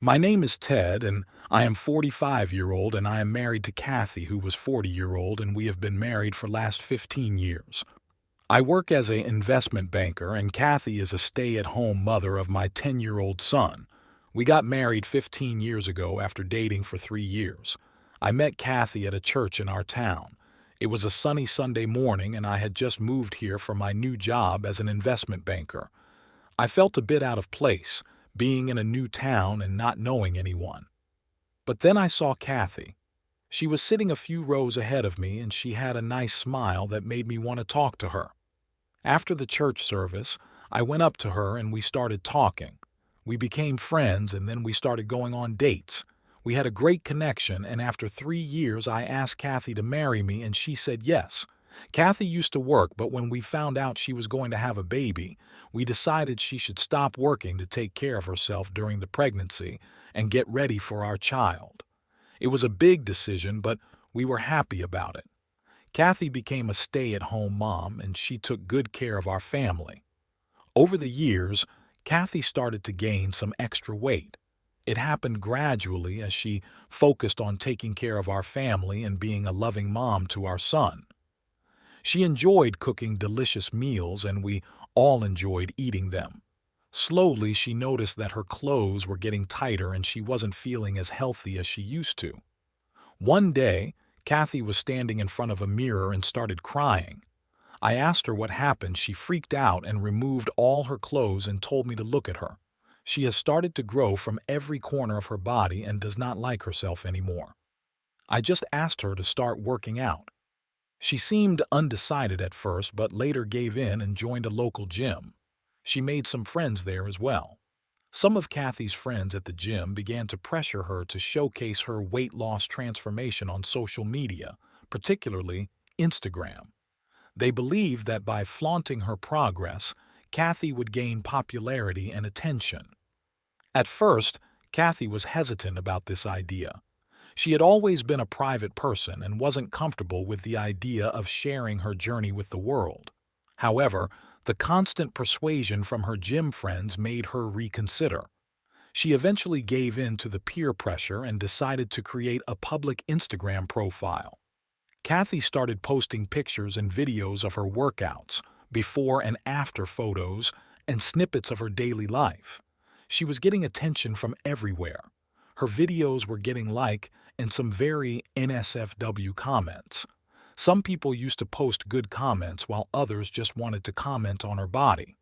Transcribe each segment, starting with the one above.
My name is Ted, and I am 45-year-old, and I am married to Kathy, who was 40-year-old, and we have been married for last 15 years. I work as an investment banker, and Kathy is a stay-at-home mother of my 10-year-old son. We got married 15 years ago after dating for 3 years. I met Kathy at a church in our town. It was a sunny Sunday morning, and I had just moved here for my new job as an investment banker. I felt a bit out of place, being in a new town and not knowing anyone. But then I saw Kathy. She was sitting a few rows ahead of me, and she had a nice smile that made me want to talk to her. After the church service, I went up to her and we started talking. We became friends, and then we started going on dates. We had a great connection, and after 3 years I asked Kathy to marry me, and she said yes. Kathy used to work, but when we found out she was going to have a baby, we decided she should stop working to take care of herself during the pregnancy and get ready for our child. It was a big decision, but we were happy about it. Kathy became a stay-at-home mom, and she took good care of our family. Over the years, Kathy started to gain some extra weight. It happened gradually as she focused on taking care of our family and being a loving mom to our son. She enjoyed cooking delicious meals, and we all enjoyed eating them. Slowly, she noticed that her clothes were getting tighter and she wasn't feeling as healthy as she used to. One day, Kathy was standing in front of a mirror and started crying. I asked her what happened. She freaked out and removed all her clothes and told me to look at her. She has started to grow from every corner of her body and does not like herself anymore. I just asked her to start working out. She seemed undecided at first, but later gave in and joined a local gym. She made some friends there as well. Some of Kathy's friends at the gym began to pressure her to showcase her weight loss transformation on social media, particularly Instagram. They believed that by flaunting her progress, Kathy would gain popularity and attention. At first, Kathy was hesitant about this idea. She had always been a private person and wasn't comfortable with the idea of sharing her journey with the world. However, the constant persuasion from her gym friends made her reconsider. She eventually gave in to the peer pressure and decided to create a public Instagram profile. Kathy started posting pictures and videos of her workouts, before and after photos, and snippets of her daily life. She was getting attention from everywhere. Her videos were getting and some very NSFW comments. Some people used to post good comments while others just wanted to comment on her body.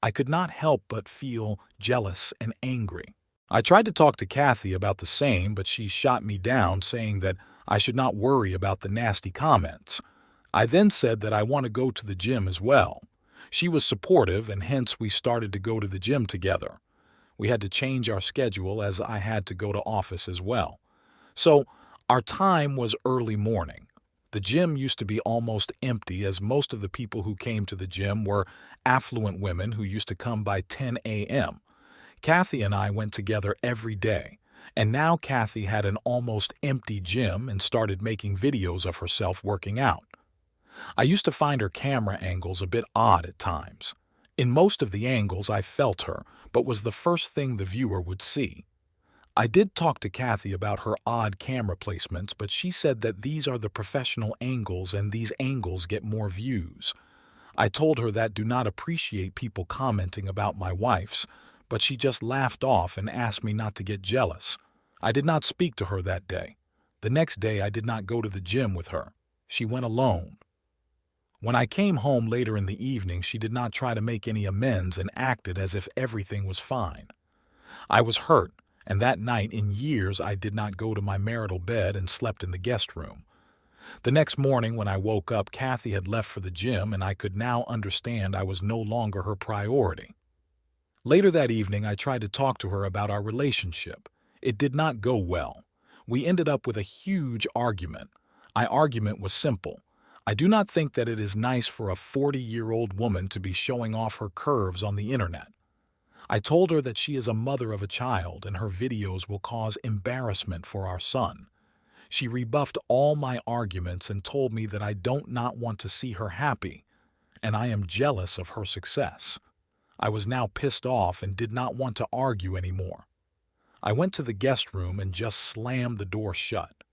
I could not help but feel jealous and angry. I tried to talk to Kathy about the same, but she shot me down, saying that I should not worry about the nasty comments. I then said that I want to go to the gym as well. She was supportive, and hence we started to go to the gym together. We had to change our schedule as I had to go to office as well. So our time was early morning. The gym used to be almost empty, as most of the people who came to the gym were affluent women who used to come by 10 a.m. Kathy and I went together every day, and now Kathy had an almost empty gym and started making videos of herself working out. I used to find her camera angles a bit odd at times. In most of the angles I felt her, but was the first thing the viewer would see. I did talk to Kathy about her odd camera placements, but she said that these are the professional angles and these angles get more views. I told her that do not appreciate people commenting about my wife's, but she just laughed off and asked me not to get jealous. I did not speak to her that day. The next day I did not go to the gym with her. She went alone. When I came home later in the evening, she did not try to make any amends and acted as if everything was fine. I was hurt, and that night in years I did not go to my marital bed and slept in the guest room. The next morning when I woke up, Kathy had left for the gym, and I could now understand I was no longer her priority. Later that evening I tried to talk to her about our relationship. It did not go well. We ended up with a huge argument. Our argument was simple. I do not think that it is nice for a 40-year-old woman to be showing off her curves on the internet. I told her that she is a mother of a child and her videos will cause embarrassment for our son. She rebuffed all my arguments and told me that I don't not want to see her happy, and I am jealous of her success. I was now pissed off and did not want to argue anymore. I went to the guest room and just slammed the door shut.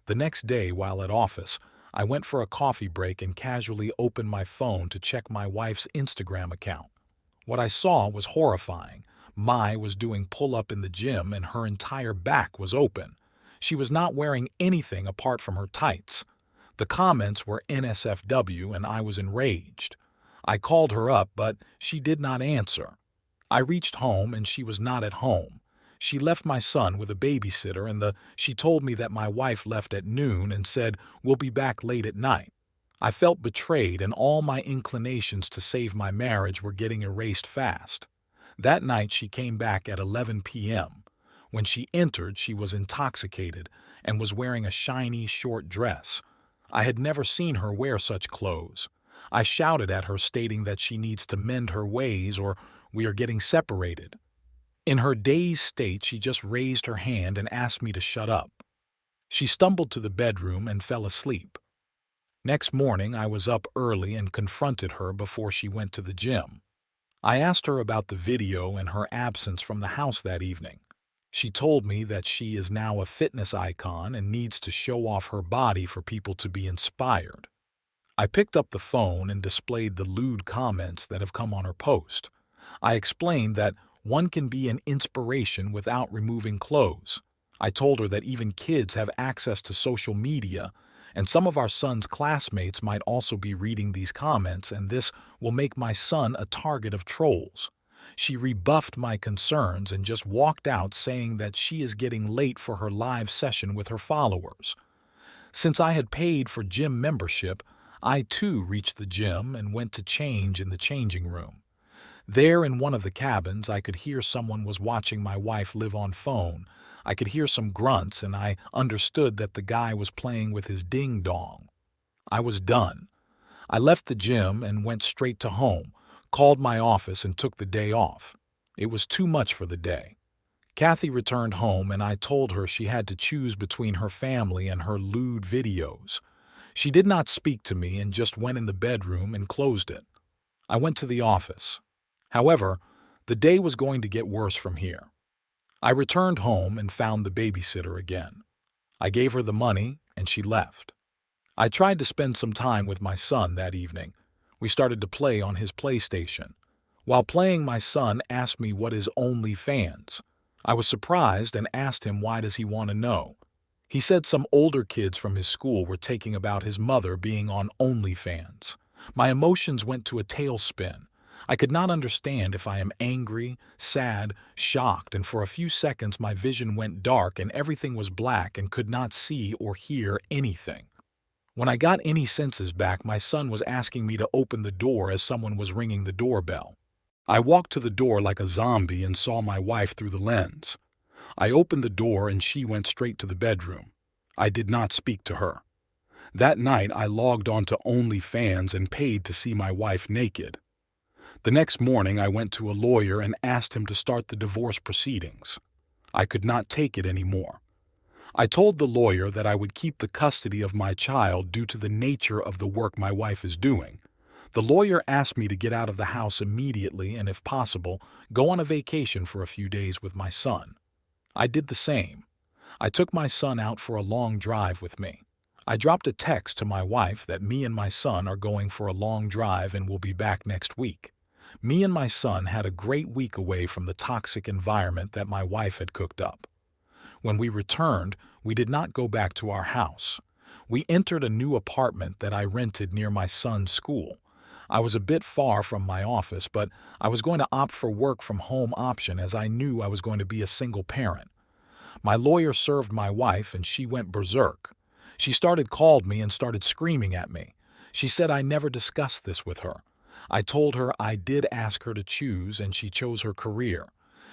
The next day, while at office, I went for a coffee break and casually opened my phone to check my wife's Instagram account. What I saw was horrifying. Mai was doing pull-up in the gym and her entire back was open. She was not wearing anything apart from her tights. The comments were NSFW and I was enraged. I called her up, but she did not answer. I reached home and she was not at home. She left my son with a babysitter and she told me that my wife left at noon and said, "We'll be back late at night." I felt betrayed and all my inclinations to save my marriage were getting erased fast. That night she came back at 11 p.m. When she entered, she was intoxicated and was wearing a shiny, short dress. I had never seen her wear such clothes. I shouted at her, stating that she needs to mend her ways or we are getting separated. In her dazed state, she just raised her hand and asked me to shut up. She stumbled to the bedroom and fell asleep. Next morning, I was up early and confronted her before she went to the gym. I asked her about the video and her absence from the house that evening. She told me that she is now a fitness icon and needs to show off her body for people to be inspired. I picked up the phone and displayed the lewd comments that have come on her post. I explained that one can be an inspiration without removing clothes. I told her that even kids have access to social media, and some of our son's classmates might also be reading these comments, and this will make my son a target of trolls. She rebuffed my concerns and just walked out, saying that she is getting late for her live session with her followers. Since I had paid for gym membership, I too reached the gym and went to change in the changing room. There in one of the cabins, I could hear someone was watching my wife live on phone. I could hear some grunts and I understood that the guy was playing with his ding-dong. I was done. I left the gym and went straight to home, called my office and took the day off. It was too much for the day. Kathy returned home and I told her she had to choose between her family and her lewd videos. She did not speak to me and just went in the bedroom and closed it. I went to the office. However, the day was going to get worse from here. I returned home and found the babysitter again. I gave her the money and she left. I tried to spend some time with my son that evening. We started to play on his PlayStation. While playing, my son asked me what is OnlyFans. I was surprised and asked him why does he want to know. He said some older kids from his school were taking about his mother being on OnlyFans. My emotions went to a tailspin. I could not understand if I am angry, sad, shocked, and for a few seconds my vision went dark and everything was black and could not see or hear anything. When I got any senses back, my son was asking me to open the door as someone was ringing the doorbell. I walked to the door like a zombie and saw my wife through the lens. I opened the door and she went straight to the bedroom. I did not speak to her. That night I logged on to OnlyFans and paid to see my wife naked. The next morning I went to a lawyer and asked him to start the divorce proceedings. I could not take it anymore. I told the lawyer that I would keep the custody of my child due to the nature of the work my wife is doing. The lawyer asked me to get out of the house immediately and, if possible, go on a vacation for a few days with my son. I did the same. I took my son out for a long drive with me. I dropped a text to my wife that me and my son are going for a long drive and will be back next week. Me and my son had a great week away from the toxic environment that my wife had cooked up. When we returned, we did not go back to our house. We entered a new apartment that I rented near my son's school. I was a bit far from my office, but I was going to opt for work from home option as I knew I was going to be a single parent. My lawyer served my wife and she went berserk. She called me and started screaming at me. She said I never discussed this with her. I told her I did ask her to choose and she chose her career.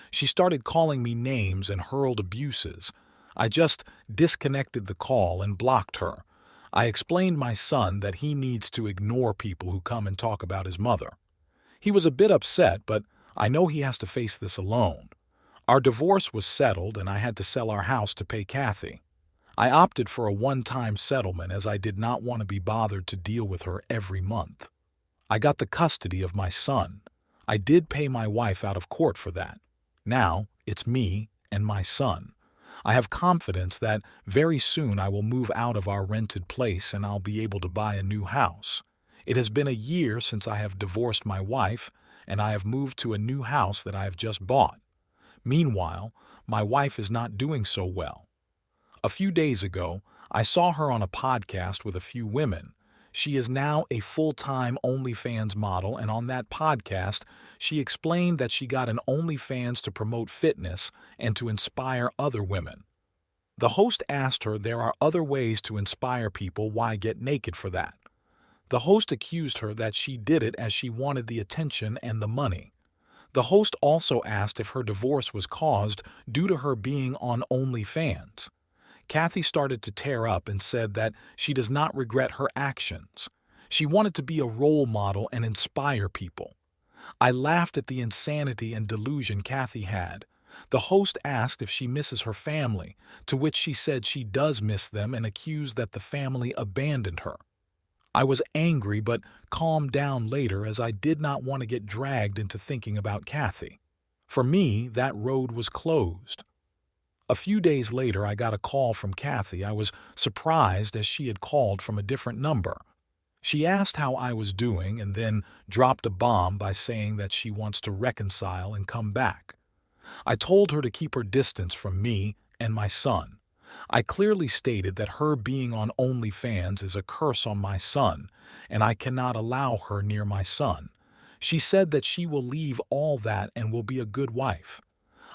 She started calling me names and hurled abuses. I just disconnected the call and blocked her. I explained my son that he needs to ignore people who come and talk about his mother. He was a bit upset, but I know he has to face this alone. Our divorce was settled and I had to sell our house to pay Kathy. I opted for a one-time settlement as I did not want to be bothered to deal with her every month. I got the custody of my son. I did pay my wife out of court for that. Now, it's me and my son. I have confidence that very soon I will move out of our rented place and I'll be able to buy a new house. It has been a year since I have divorced my wife, and I have moved to a new house that I have just bought. Meanwhile, my wife is not doing so well. A few days ago, I saw her on a podcast with a few women. She is now a full-time OnlyFans model, and on that podcast, she explained that she got an OnlyFans to promote fitness and to inspire other women. The host asked her there are other ways to inspire people, why get naked for that? The host accused her that she did it as she wanted the attention and the money. The host also asked if her divorce was caused due to her being on OnlyFans. Kathy started to tear up and said that she does not regret her actions. She wanted to be a role model and inspire people. I laughed at the insanity and delusion Kathy had. The host asked if she misses her family, to which she said she does miss them and accused that the family abandoned her. I was angry but calmed down later as I did not want to get dragged into thinking about Kathy. For me, that road was closed. A few days later, I got a call from Kathy. I was surprised as she had called from a different number. She asked how I was doing and then dropped a bomb by saying that she wants to reconcile and come back. I told her to keep her distance from me and my son. I clearly stated that her being on OnlyFans is a curse on my son, and I cannot allow her near my son. She said that she will leave all that and will be a good wife.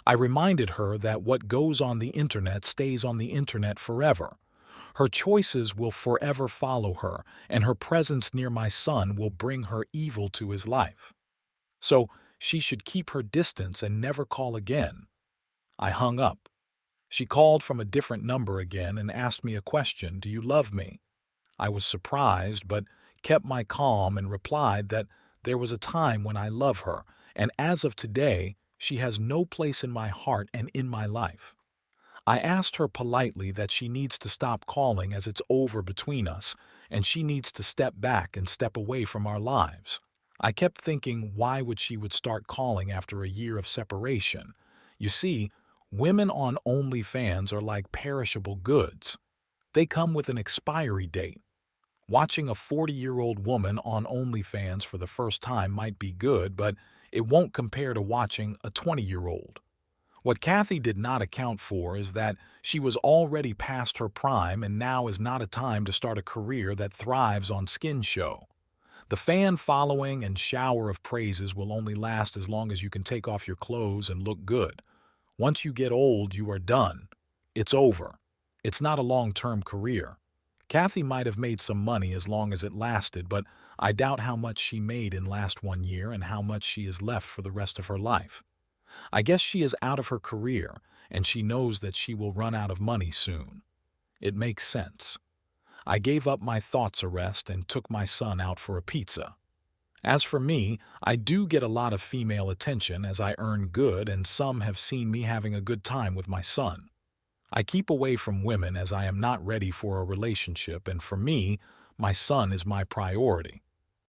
I reminded her that what goes on the internet stays on the internet forever. Her choices will forever follow her, and her presence near my son will bring her evil to his life. So she should keep her distance and never call again. I hung up. She called from a different number again and asked me a question, "Do you love me?" I was surprised, but kept my calm and replied that there was a time when I love her, and as of today, she has no place in my heart and in my life. I asked her politely that she needs to stop calling as it's over between us, and she needs to step back and step away from our lives. I kept thinking why she would start calling after a year of separation. You see, women on OnlyFans are like perishable goods. They come with an expiry date. Watching a 40-year-old woman on OnlyFans for the first time might be good, but it won't compare to watching a 20-year-old. What Kathy did not account for is that she was already past her prime and now is not a time to start a career that thrives on skin show. The fan following and shower of praises will only last as long as you can take off your clothes and look good. Once you get old, you are done. It's over. It's not a long-term career. Kathy might have made some money as long as it lasted, but I doubt how much she made in last 1 year and how much she is left for the rest of her life. I guess she is out of her career, and she knows that she will run out of money soon. It makes sense. I gave up my thoughts arrest and took my son out for a pizza. As for me, I do get a lot of female attention as I earn good, and some have seen me having a good time with my son. I keep away from women as I am not ready for a relationship, and for me, my son is my priority.